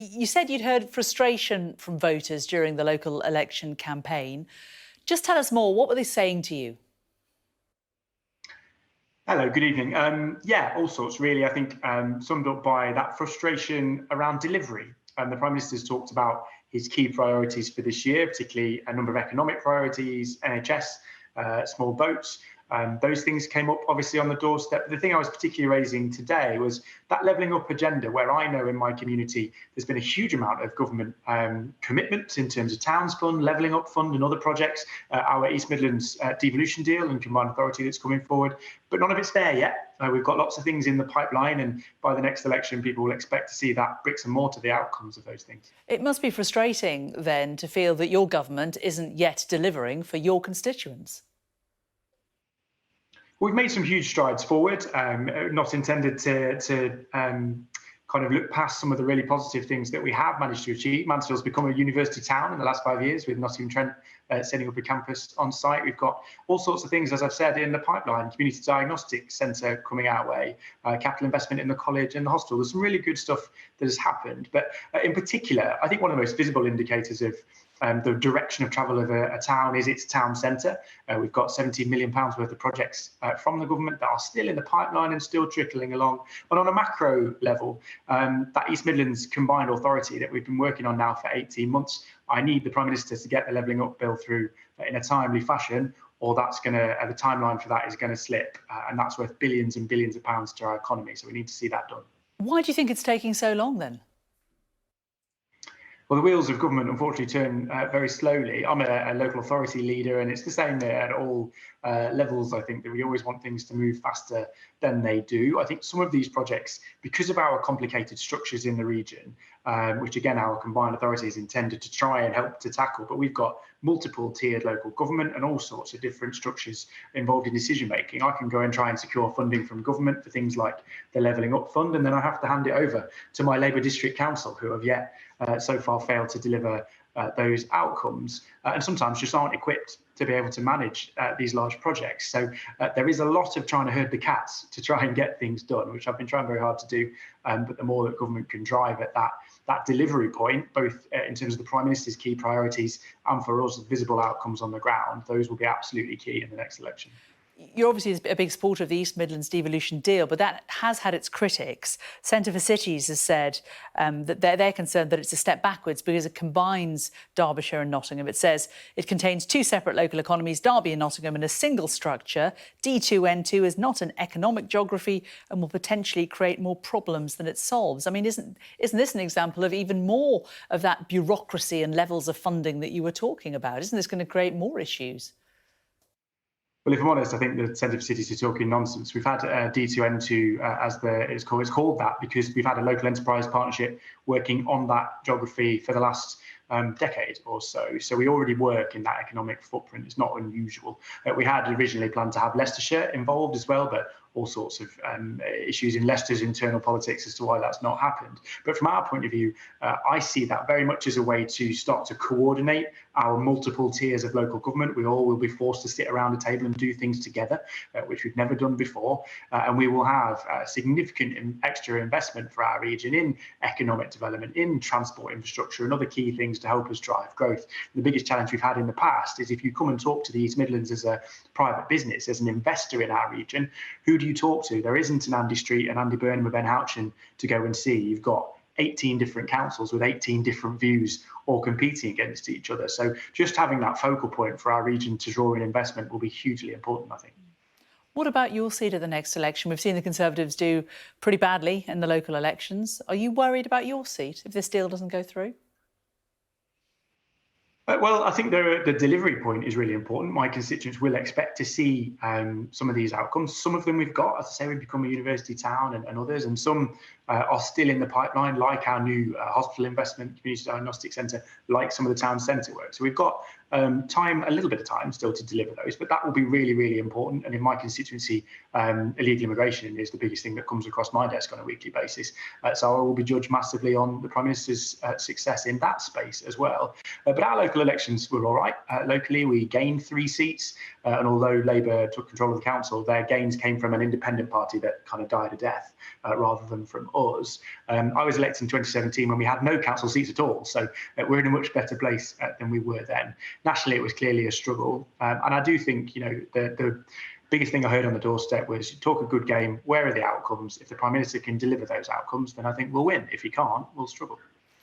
You said you'd heard frustration from voters during the local election campaign. Just tell us more. What were they saying to you? Hello, good evening. Yeah, all sorts really. I think summed up by that frustration around delivery. The Prime Minister's talked about his key priorities for this year, particularly a number of economic priorities, NHS, small boats. Those things came up obviously on the doorstep. The thing I was particularly raising today was that levelling up agenda, where I know in my community there's been a huge amount of government commitment in terms of Towns Fund, Levelling Up Fund and other projects, our East Midlands Devolution deal and combined authority that's coming forward, but none of it's there yet. We've got lots of things in the pipeline, and by the next election, people will expect to see that bricks and mortar, the outcomes of those things. It must be frustrating then to feel that your government isn't yet delivering for your constituents. We've made some huge strides forward, not intended to kind of look past some of the really positive things that we have managed to achieve. Mansfield's become a university town in the last 5 years, with Nottingham Trent setting up a campus on site. We've got all sorts of things, as I've said, in the pipeline. Community Diagnostic Centre coming our way, capital investment in the college and the hospital. There's some really good stuff that has happened. But in particular, I think one of the most visible indicators of the direction of travel of a town is its town centre. We've got £17 million worth of projects from the government that are still in the pipeline and still trickling along. And on a macro level, that East Midlands combined authority that we've been working on now for 18 months, I need the Prime Minister to get the Levelling Up bill through in a timely fashion, or that's going to, the timeline for that is going to slip. And that's worth billions and billions of pounds to our economy. So we need to see that done. Why do you think it's taking so long then? Well, the wheels of government unfortunately turn very slowly. I'm a local authority leader, and it's the same at all levels. I think that we always want things to move faster than they do. I think some of these projects, because of our complicated structures in the region, which again our combined authority is intended to try and help to tackle, but we've got multiple tiered local government and all sorts of different structures involved in decision making. I can go and try and secure funding from government for things like the Levelling Up Fund, and then I have to hand it over to my Labour District Council, who have yet so far failed to deliver those outcomes, and sometimes just aren't equipped to be able to manage these large projects. So there is a lot of trying to herd the cats to try and get things done, which I've been trying very hard to do. But the more that government can drive at that delivery point, both in terms of the Prime Minister's key priorities and for us, visible outcomes on the ground, those will be absolutely key in the next election. You're obviously a big supporter of the East Midlands devolution deal, but that has had its critics. Centre for Cities has said that they're concerned that it's a step backwards because it combines Derbyshire and Nottingham. It says it contains two separate local economies, Derby and Nottingham, in a single structure. D2N2 is not an economic geography and will potentially create more problems than it solves. I mean, isn't this an example of even more of that bureaucracy and levels of funding that you were talking about? Isn't this going to create more issues? Well, if I'm honest, I think the Centre for Cities is talking nonsense. We've had D2N2 as it's called that because we've had a local enterprise partnership working on that geography for the last decade or so. So we already work in that economic footprint. It's not unusual. We had originally planned to have Leicestershire involved as well, but all sorts of issues in Leicester's internal politics as to why that's not happened. But from our point of view, I see that very much as a way to start to coordinate our multiple tiers of local government. We all will be forced to sit around a table and do things together, which we've never done before. And we will have significant extra investment for our region in economic development, in transport infrastructure and other key things to help us drive growth. The biggest challenge we've had in the past is if you come and talk to the East Midlands as a private business, as an investor in our region, who do you talk to? There isn't an Andy Street and Andy Burnham or Ben Houchin to go and see. You've got 18 different councils with 18 different views all competing against each other. So just having that focal point for our region to draw in investment will be hugely important, I think. What about your seat at the next election? We've seen the Conservatives do pretty badly in the local elections. Are you worried about your seat if this deal doesn't go through? Well, I think the delivery point is really important. My constituents will expect to see some of these outcomes. Some of them we've got, as I say, we've become a university town and others, and some are still in the pipeline, like our new hospital investment, community diagnostic centre, like some of the town centre work. So we've got a little bit of time still to deliver those, but that will be really, really important. And in my constituency, illegal immigration is the biggest thing that comes across my desk on a weekly basis. So I will be judged massively on the Prime Minister's success in that space as well. But our local elections were all right. Locally, we gained 3 seats. And although Labour took control of the council, their gains came from an independent party that kind of died a death rather than from us. I was elected in 2017 when we had no council seats at all. So we're in a much better place than we were then. Nationally, it was clearly a struggle. And I do think, the biggest thing I heard on the doorstep was talk a good game. Where are the outcomes? If the Prime Minister can deliver those outcomes, then I think we'll win. If he can't, we'll struggle.